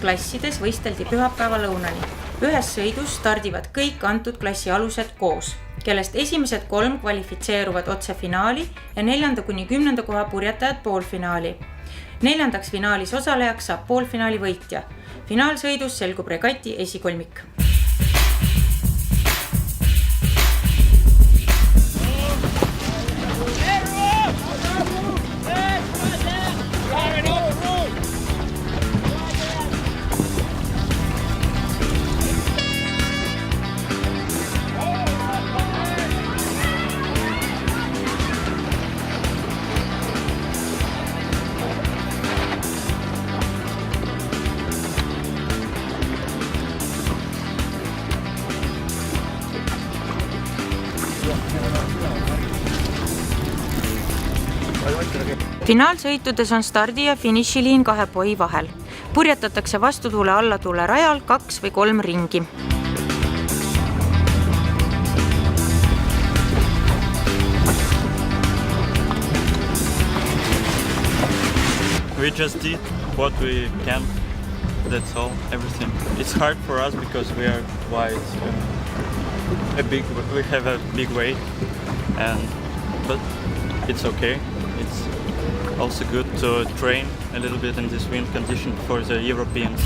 klassides võisteldi pühapäeva lõunani. Ühes sõidus stardivad kõik antud klassi alused koos, kellest esimesed 3 kvalifitseeruvad otse finaali ja 4.–10. koha purjetajad poolfinaali. 4. finaalis osalejaks saab poolfinaali võitja. Finaalsõidus selgub regati esikolmik. Finaalsõitudes on stardi- ja finišiliin 2 poi vahel. Purjetatakse vastutuule allatuule rajal 2 või 3 ringi. We just did what we can. That's all, everything. It's hard for us because we are quite we have a big weight, but it's okay. It's also good to train a little bit in this wind condition for the Europeans.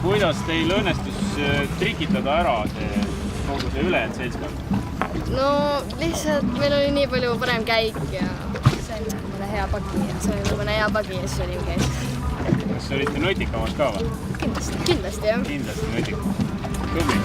Kuidas teil õnnestus trikitada ära kogu see ülejäänud seltskond? No lihtsalt meil oli nii palju parem käik ja saime mõne hea pagi ja siis oli käis. Kas olite nutikamad ka või? Kindlasti jah. Kindlasti nutikam. Tubli.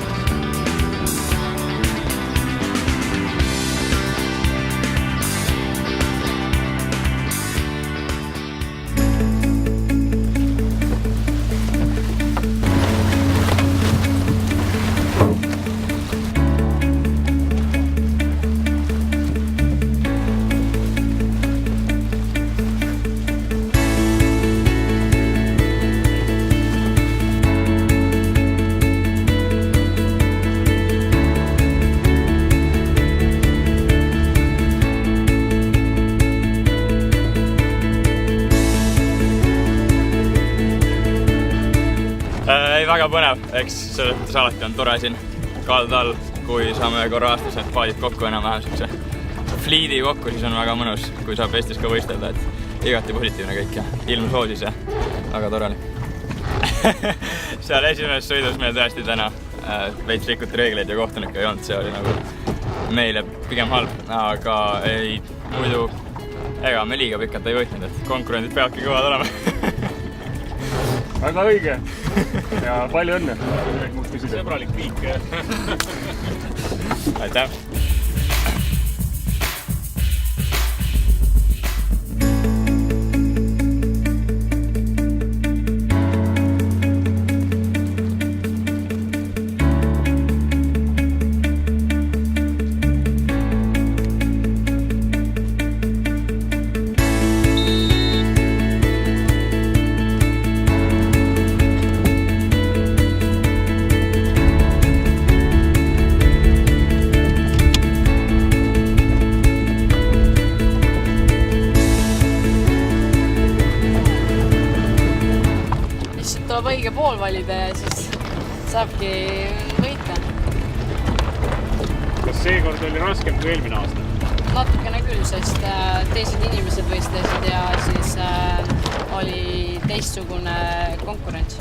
Väga põnev, eks selles mõttes alati on tore siin kalda all, kui saame korra aastas need paadid kokku enam-vähem siukse fliidi kokku, siis on väga mõnus, kui saab Eestis ka võistelda, et igati positiivne kõik ja ilm soosis ja väga tore oli. Seal esimeses sõidus meil tõesti täna veits rikuti reegleid ja kohtunikku ei olnud, see oli nagu meile pigem halb, aga ei, muidu ega me liiga pikalt ei võitnud, et konkurendid peavadki kõvad olema. Väga õige ja palju õnne. Sõbralik viik. Aitäh! Tuleb õige pool valida ja siis saabki võita. Kas seekord oli raskem kui eelmine aasta? Natukene küll, sest teised inimesed võistlesid ja siis oli teistsugune konkurents.